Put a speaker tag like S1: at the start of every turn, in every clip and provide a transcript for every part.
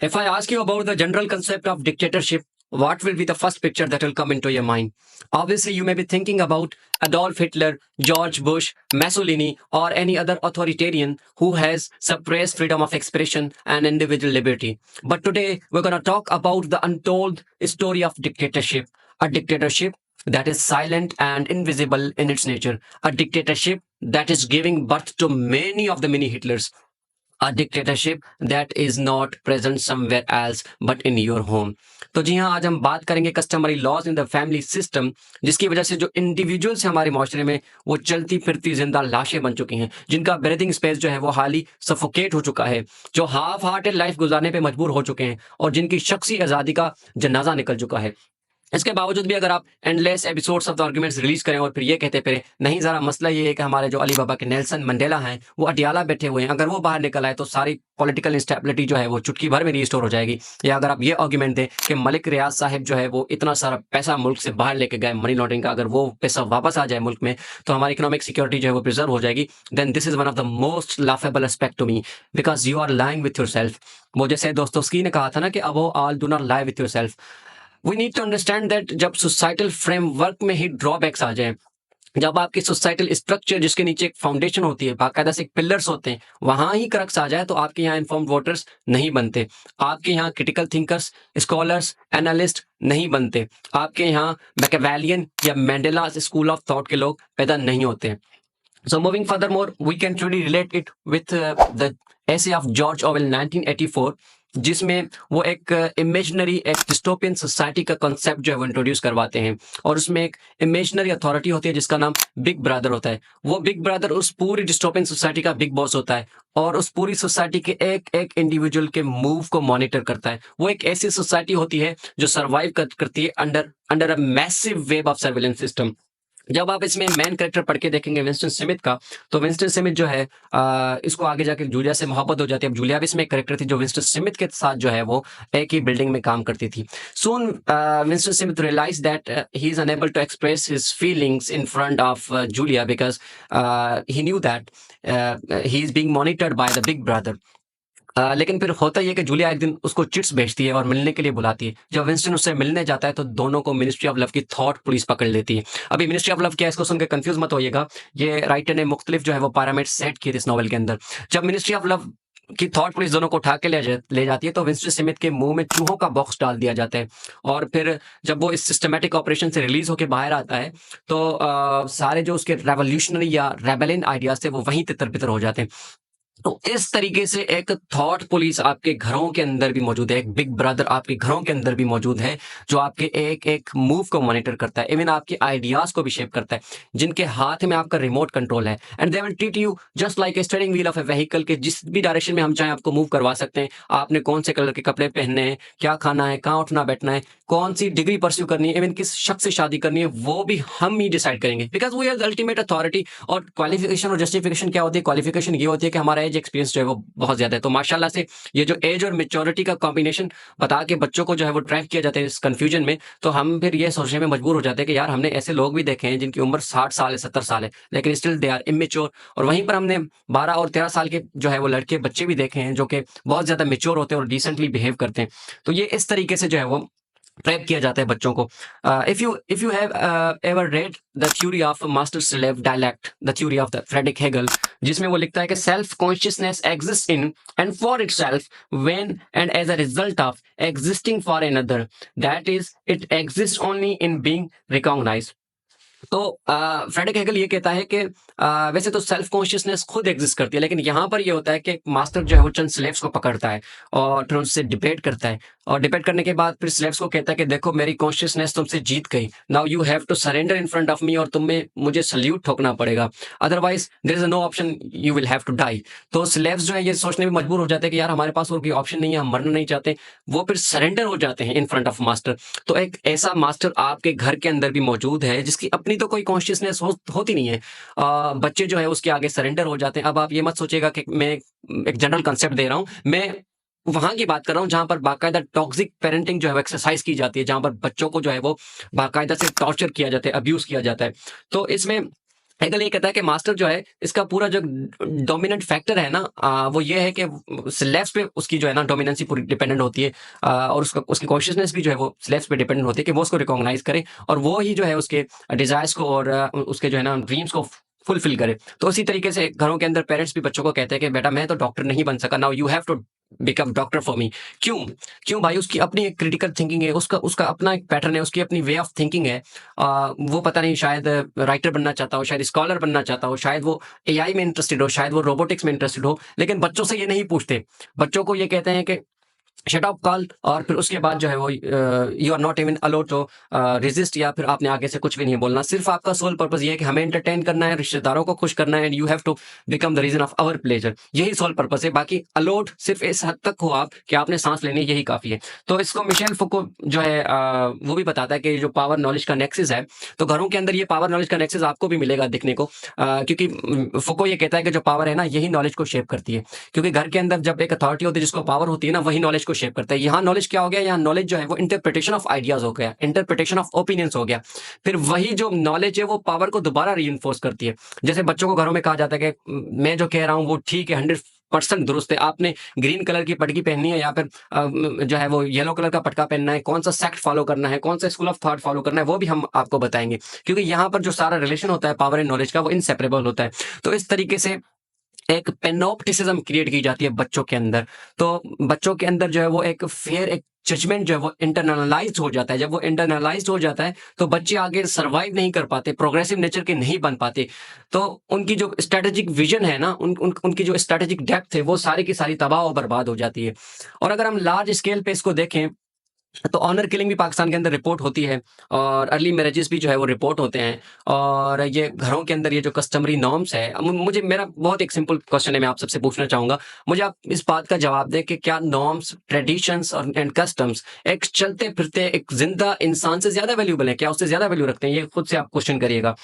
S1: If I ask you about the general concept of dictatorship, what will be the first picture that will come into your mind? Obviously, you may be thinking about Adolf Hitler, George Bush, Mussolini, or any other authoritarian who has suppressed freedom of expression and individual liberty. But today, we're going to talk about the untold story of dictatorship. A dictatorship that is silent and invisible in its nature. A dictatorship that is giving birth to many of the mini Hitlers, a dictatorship that is not present somewhere else but in your home. तो जी हाँ, आज हम बात करेंगे customary laws in the family system, जिसकी वजह से जो इंडिविजुअल्स हैं हमारे माशरे में, वो चलती फिरती जिंदा लाशें बन चुकी हैं, जिनका ब्रीदिंग स्पेस जो है वो हाल ही सफोकेट हो चुका है, जो हाफ हार्टेड लाइफ गुजारने पे मजबूर हो चुके हैं और जिनकी शख्सी आज़ादी का जनाजा निकल चुका है। इसके बावजूद भी अगर आप endless episodes of the arguments release करें और फिर ये कहते फिरें नहीं, ज़रा मसला ये है कि हमारे जो अली बाबा के नेल्सन मंडेला हैं वो अटियाला बैठे हुए हैं, अगर वो बाहर निकल आए तो सारी पॉलिटिकल इंस्टेबिलिटी जो है वो चुटकी भर में रिस्टोर हो जाएगी। या अगर आप ये आर्गुमेंट दें कि मलिक रियाज साहब जो है वो इतना सारा पैसा मुल्क से बाहर लेके गए मनी लॉन्ड्रिंग का, अगर वो पैसा वापस आ जाए मुल्क में तो हमारी इकोनॉमिक सिक्योरिटी जो है वो प्रिजर्व हो जाएगी, then this is one of the most laughable aspect to me, because you are lying with your yourself जैसे दोस्तों ने कहा था ना कि अब वो all do not lie with your self. We need to understand that जब सोसाइटल फ्रेमवर्क में ही ड्रॉबैक्स आ जाए, जब आपकी सोसाइटल स्ट्रक्चर जिसके नीचे एक फाउंडेशन होती है, बाकायदा से पिलर्स होते हैं, वहां ही क्रक्स आ जाए तो आपके यहाँ इन्फॉर्म्ड वोटर्स नहीं बनते, आपके यहाँ क्रिटिकल थिंकर्स, स्कॉलर्स, एनालिस्ट नहीं बनते, आपके यहाँ मैकेवेलियन या मैंडेला स्कूल ऑफ थॉट के लोग पैदा नहीं होते। So moving furthermore, we can truly relate it with the essay of George Orwell 1984, जिसमें वो एक इमेजिनरी एक डिस्टोपियन सोसाइटी का कॉन्सेप्ट जो है वो इंट्रोड्यूस करवाते हैं और उसमें एक इमेजिनरी अथॉरिटी होती है जिसका नाम बिग ब्रदर होता है। वो बिग ब्रदर उस पूरी डिस्टोपियन सोसाइटी का बिग बॉस होता है और उस पूरी सोसाइटी के एक एक इंडिविजुअल के मूव को मॉनिटर करता है। वो एक ऐसी सोसाइटी होती है जो सर्वाइव करती है under a massive web of surveillance system. जब आप इसमें मेन कैरेक्टर पढ़ के देखेंगे विंस्टन स्मिथ का, तो विंस्टन स्मिथ जो है इसको आगे जाकर जूलिया से मोहब्बत हो जाती है। अब जूलिया भी इसमें एक कैरेक्टर थी जो विंस्टन स्मिथ के साथ जो है वो एक ही बिल्डिंग में काम करती थी। Soon Winston Smith realize that he is unable to express his feelings in front of Julia because he knew that he is being monitored by the Big Brother. लेकिन फिर होता ये कि जूलिया एक दिन उसको चिट्स भेजती है और मिलने के लिए बुलाती है। जब विंस्टन उससे मिलने जाता है तो दोनों को मिनिस्ट्री ऑफ लव की थॉट पुलिस पकड़ लेती है। अभी मिनिस्ट्री ऑफ लव क्या है इसको सुनकर कंफ्यूज मत होइएगा, ये राइटर ने मुख्तलिफ जो है वो पैरामीटर सेट किए थे इस नॉवल के अंदर। जब मिनिस्ट्री ऑफ लव की थॉट पुलिस दोनों को उठा के ले जाती है तो विंस्टन स्मिथ के मुंह में चूहों का बॉक्स डाल दिया जाता है और फिर जब वो इस सिस्टमेटिक ऑपरेशन से रिलीज होकर बाहर आता है तो सारे जो उसके रेवोल्यूशनरी या रेबेलियन आइडियाज थे वो वहीं तितर बितर हो जाते हैं। तो इस तरीके से एक थॉट पुलिस आपके घरों के अंदर भी मौजूद है, एक बिग ब्रदर आपके घरों के अंदर भी मौजूद है जो आपके एक एक मूव को मॉनिटर करता है, इवन आपके आइडियाज को भी शेप करता है, जिनके हाथ में आपका रिमोट कंट्रोल है। And they will treat you just like a steering wheel of A vehicle के जिस भी डायरेक्शन में हम चाहें आपको मूव करवा सकते हैं। आपने कौन से कलर के कपड़े पहनने हैं, क्या खाना है, कहाँ उठना बैठना है, कौन सी डिग्री परस्यू करनी है, इवन किस शख्स से शादी करनी है, वो भी हम ही डिसाइड करेंगे because we are ultimate authority. और क्वालिफिकेशन और जस्टिफिकेशन क्या होती है? क्वालिफिकेशन ये होती है कि हमारा एज एक्सपीरियंस जो है वो बहुत ज्यादा है। तो माशाल्लाह से ये जो एज और मेच्योरिटी का कॉम्बिनेशन बता के बच्चों को जो है वो ट्रैप किया जाता है इस कंफ्यूजन में, तो हम फिर ये सोचने में मजबूर हो जाते हैं कि यार हमने ऐसे लोग भी देखे हैं जिनकी उम्र 60 साल है, 70 साल है, लेकिन स्टिल दे आर इमेच्योर। और वहीं पर हमने 12 और 13 साल के जो है वो लड़के बच्चे भी देखे हैं जो कि बहुत ज्यादा मेच्योर होते हैं और डिसेंटली बिहेव करते हैं। तो ये इस तरीके से जो है वो ट्रैप किया जाता है बच्चों को। If you have ever read the theory of master slave dialect, the theory of the Friedrich Hegel, जिसमें वो लिखता है कि self consciousness exist in and for itself when and as a result of existing for another, that is it exist only in being recognised. तो Friedrich Hegel ये कहता है कि वैसे तो सेल्फ कॉन्शियसनेस खुद एग्जिस्ट करती है, लेकिन यहाँ पर ये होता है कि मास्टर जो है वो चंद स्लेव्स को पकड़ता है और फिर उनसे डिबेट करता है और डिबेट करने के बाद फिर स्लेव्स को कहता है कि देखो मेरी कॉन्शियसनेस तुमसे जीत गई, now you have to surrender in front of me और तुम्हें मुझे सल्यूट ठोकना पड़ेगा, otherwise there is no option, you will have to die. तो स्लेव्स जो है ये सोचने में मजबूर हो जाते हैं कि यार हमारे पास और कोई ऑप्शन नहीं है, हम मरना नहीं चाहते, वो फिर सरेंडर हो जाते हैं इन फ्रंट ऑफ मास्टर। तो एक ऐसा मास्टर आपके घर के अंदर भी मौजूद है जिसकी अपनी तो कोई कॉन्शियसनेस होती नहीं है, बच्चे जो है उसके आगे सरेंडर हो जाते हैं। अब आप ये मत सोचेगा कि मैं एक जनरल कंसेप्ट दे रहा हूँ, मैं वहां की बात कर रहा हूँ जहां पर बाकायदा टॉक्सिक पेरेंटिंग जो है वो एक्सरसाइज की जाती है, जहां पर बच्चों को जो है वो बाकायदा से टॉर्चर किया जाता है, अब्यूज किया जाता है। तो इसमें हेगल ये कहता है कि मास्टर जो है इसका पूरा जो डोमिनेंट फैक्टर है ना, वो ये है कि स्लेव्स पे उसकी जो है ना डोमिनेंसी पूरी डिपेंडेंट होती है, और उसका उसकी कॉन्शियसनेस भी जो है वो स्लेव्स पे डिपेंडेंट होती है कि वो उसको रिकॉग्नाइज करे और वो ही जो है उसके डिजायर्स को और उसके जो है ना ड्रीम्स को फुलफिल करे। तो उसी तरीके से घरों के अंदर पेरेंट्स भी बच्चों को कहते हैं कि बेटा मैं तो डॉक्टर नहीं बन सका, now you have to become doctor for me. क्यों? क्यों भाई? उसकी अपनी एक क्रिटिकल थिंकिंग है, उसका उसका अपना एक पैटर्न है, उसकी अपनी वे ऑफ थिंकिंग है। वो पता नहीं शायद राइटर बनना चाहता हो, शायद स्कॉलर बनना चाहता हो, शायद वो एआई में इंटरेस्टेड हो, शायद वो रोबोटिक्स में इंटरेस्टेड हो, लेकिन बच्चों से ये नहीं पूछते। बच्चों को ये कहते हैं कि शट अप कॉल, और फिर उसके बाद जो है वो you are not even allowed to resist, या फिर आपने आगे से कुछ भी नहीं बोलना। सिर्फ आपका सोल पर्पस ये है कि हमें एंटरटेन करना है, रिश्तेदारों को खुश करना है, and you have to become the reason of our pleasure. यही सोल पर्पस है। बाकी अलाउड सिर्फ इस हद तक हो आप कि आपने सांस लेनी है, यही काफी है। तो इसको मिशेल फुको जो है वो भी बताता है कि जो पावर नॉलेज का नेक्सस है, तो घरों के अंदर ये पावर नॉलेज का नेक्सस आपको भी मिलेगा देखने को, क्योंकि फुको ये कहता है कि जो पावर है ना यही नॉलेज को शेप करती है। क्योंकि घर के अंदर जब एक अथॉरिटी होती है जिसको पावर होती है ना, वही नॉलेज को शेप करता है। यहाँ नॉलेज क्या हो गया? यहाँ नॉलेज जो है वो इंटरप्रिटेशन ऑफ आइडियाज हो गया, इंटरप्रिटेशन ऑफ ओपिनियंस हो गया। फिर वही जो नॉलेज है वो पावर को दोबारा री करती है। जैसे बच्चों को घरों में कहा जाता है कि मैं जो कह रहा हूँ वो ठीक है, 100% दुरुस्त है। आपने ग्रीन कलर की पटकी पहननी है या फिर जो है वो येलो कलर का पटका पहनना है, कौन सा सेक्ट फॉलो करना है, कौन सा स्कूल ऑफ थॉट फॉलो करना है, वो भी हम आपको बताएंगे। क्योंकि यहाँ पर जो सारा रिलेशन होता है पावर एंड नॉलेज का, वो इनसेपरेबल होता है। तो इस तरीके से एक पेनोप्टिसिज्म क्रिएट की जाती है बच्चों के अंदर। तो बच्चों के अंदर जो है वो एक फेयर, एक जजमेंट जो है वो इंटरनलाइज हो जाता है। जब वो इंटरनलाइज हो जाता है तो बच्चे आगे सर्वाइव नहीं कर पाते, प्रोग्रेसिव नेचर के नहीं बन पाते। तो उनकी जो स्ट्रेटेजिक विजन है ना, उनकी जो स्ट्रेटेजिक डेप्थ है वो सारी की सारी तबाह और बर्बाद हो जाती है। और अगर हम लार्ज स्केल पे इसको देखें तो ऑनर किलिंग भी पाकिस्तान के अंदर रिपोर्ट होती है, और अर्ली मैरिजेस भी जो है वो रिपोर्ट होते हैं। और ये घरों के अंदर ये जो कस्टमरी नॉर्म्स है, मुझे मेरा बहुत एक सिंपल क्वेश्चन है, मैं आप सबसे पूछना चाहूंगा। मुझे आप इस बात का जवाब दें कि क्या नॉर्म्स, ट्रेडिशंस और एंड कस्टम्स एक चलते फिरते एक जिंदा इंसान से ज्यादा वैल्यूबल है? क्या उससे ज्यादा वैल्यू रखते हैं? ये खुद से आप क्वेश्चन करिएगा।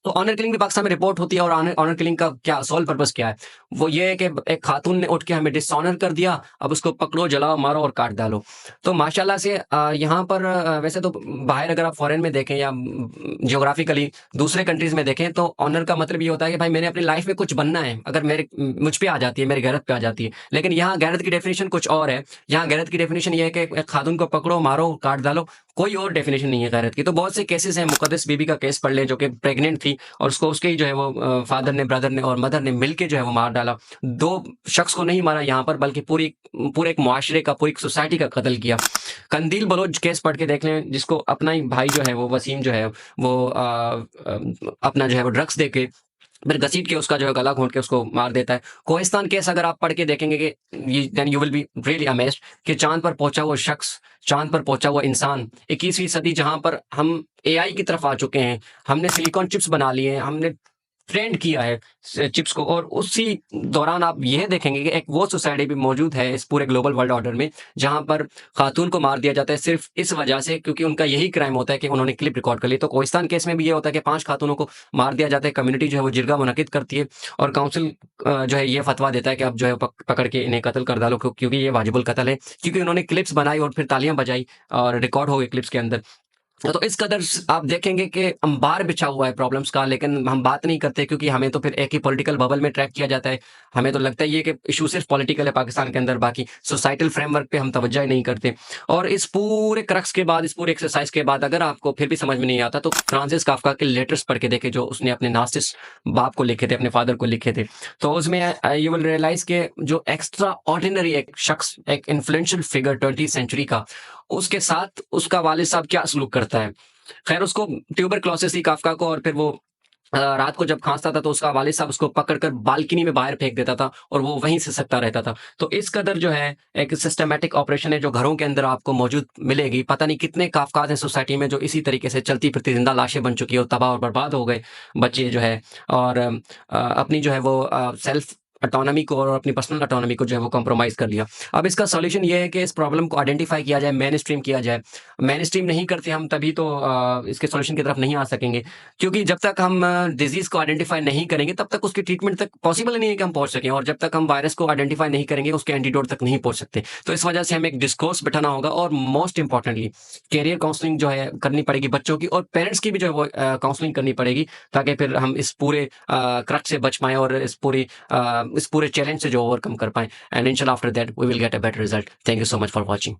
S1: तो ऑनर किलिंग भी पाकिस्तान में रिपोर्ट होती है, और ऑनर किलिंग का क्या सोल पर्पस क्या है? वो ये है कि एक खातून ने उठ के हमें डिसऑनर कर दिया, अब उसको पकड़ो, जलाओ, मारो और काट डालो। तो माशाल्लाह से यहाँ पर वैसे तो बाहर अगर आप फॉरेन में देखें या जियोग्राफिकली दूसरे कंट्रीज में देखें, तो ऑनर का मतलब ये होता है कि भाई मैंने अपनी लाइफ में कुछ बनना है, अगर मेरे मुझ पे आ जाती है, मेरी गैरत पे आ जाती है। लेकिन यहाँ गैरत की डेफिनेशन कुछ और है। यहाँ गैरत की डेफिनेशन ये है कि एक खातून को पकड़ो, मारो, काट डालो, कोई और डेफिनेशन नहीं है गैरत की। तो बहुत से केसेस हैं, मुकद्दस बीबी का केस पढ़ लें जो कि प्रेग्नेंट थी और उसको उसके ही जो है वो फादर ने, ब्रदर ने और मदर ने मिलके जो है वो मार डाला। दो शख्स को नहीं मारा यहाँ पर, बल्कि पूरे एक मुआशरे का, पूरी एक सोसाइटी का कत्ल किया। कंदील बलोच केस पढ़ के देख लें, जिसको अपना ही भाई जो है वो वसीम जो है वो अपना जो है वो ड्रग्स दे के फिर घसीट के उसका जो है गला घोंट के उसको मार देता है। कोहिस्तान केस अगर आप पढ़ के देखेंगे कि then you will be really amazed कि चांद पर पहुंचा हुआ शख्स, चांद पर पहुंचा हुआ इंसान, 21वीं सदी जहां पर हम एआई की तरफ आ चुके हैं, हमने सिलिकॉन चिप्स बना लिए हैं, हमने ट्रेंड किया है चिप्स को, और उसी दौरान आप यह देखेंगे कि एक वो सोसाइटी भी मौजूद है इस पूरे ग्लोबल वर्ल्ड ऑर्डर में जहां पर खातून को मार दिया जाता है सिर्फ इस वजह से क्योंकि उनका यही क्राइम होता है कि उन्होंने क्लिप रिकॉर्ड कर ली। तो कोहिस्तान केस में भी ये होता है कि 5 खातूनों को मार दिया जाता है, कम्युनिटी जो है वो जिरगा मुनक्किद करती है, और काउंसिल जो है ये फतवा देता है कि अब जो है पकड़ के इन्हें कत्ल कर डालो क्योंकि ये वाजिबुल कत्ल है, क्योंकि उन्होंने क्लिप्स बनाई और फिर तालियां बजाई और रिकॉर्ड हो गए क्लिप्स के अंदर। तो इस कदर आप देखेंगे कि अंबार बिछा हुआ है प्रॉब्लम्स का, लेकिन हम बात नहीं करते क्योंकि हमें तो फिर एक ही पॉलिटिकल बबल में ट्रैक किया जाता है। हमें तो लगता ही है कि इशू सिर्फ पॉलिटिकल है पाकिस्तान के अंदर, बाकी सोसाइटल फ्रेमवर्क पे हम तवज्जो ही नहीं करते। और इस पूरे क्रक्स के बाद, इस पूरे एक्सरसाइज के बाद अगर आपको फिर भी समझ में नहीं आता तो फ्रांसिस काफका के लेटर्स पढ़ के देखे जो उसने अपने नास्टिस बाप को लिखे थे, अपने फादर को लिखे थे। तो उसमें यू विल रियलाइज के जो एक्स्ट्रा ऑर्डिनरी एक शख्स, एक इन्फ्लुएंशियल फिगर 20th सेंचुरी का, उसके साथ उसका वालिद साहब क्या सलूक करता है। खैर उसको ट्यूबरक्लोसिस थी काफका को, और फिर वो रात को जब खांसता था तो उसका वालिद साहब उसको पकड़कर बालकनी में बाहर फेंक देता था और वो वहीं से सकता रहता था। तो इस कदर जो है एक सिस्टमैटिक ऑपरेशन है जो घरों के अंदर आपको मौजूद मिलेगी। पता नहीं कितने काफकाज हैं सोसाइटी में जो इसी तरीके से चलती फिरती जिंदा लाशें बन चुकी है और तबाह और बर्बाद हो गए बच्चे जो है, और अपनी जो है वो सेल्फ ऑटोनॉमी को और अपनी पर्सनल ऑटोनॉमी को जो है वो कॉम्प्रोमाइज़ कर लिया। अब इसका सॉल्यूशन ये है कि इस प्रॉब्लम को आइडेंटिफ़ाई किया जाए, मेन स्ट्रीम किया जाए। मेन स्ट्रीम नहीं करते हम तभी तो इसके सॉल्यूशन की तरफ नहीं आ सकेंगे, क्योंकि जब तक हम डिज़ीज़ को आइडेंटिफ़ाई नहीं करेंगे तब तक उसकी ट्रीटमेंट तक पॉसिबल ही नहीं है कि हम पहुँच सकें, और जब तक हम वायरस को आइडेंटिफ़ाई नहीं करेंगे उसके एंटीडोट तक नहीं पहुँच सकते। तो इस वजह से हमें एक डिस्कोर्स बिठाना होगा, और मोस्ट इम्पोर्टेंटली कैरियर काउंसलिंग जो है करनी पड़ेगी बच्चों की, और पेरेंट्स की भी जो है वो काउंसलिंग करनी पड़ेगी, ताकि फिर हम इस पूरे क्रच से बच पाएँ और इस पूरे चैलेंज से जो ओवरकम कर पाएँ, एंड इंशाल्लाह after that we will get a better result. Thank you so much for watching.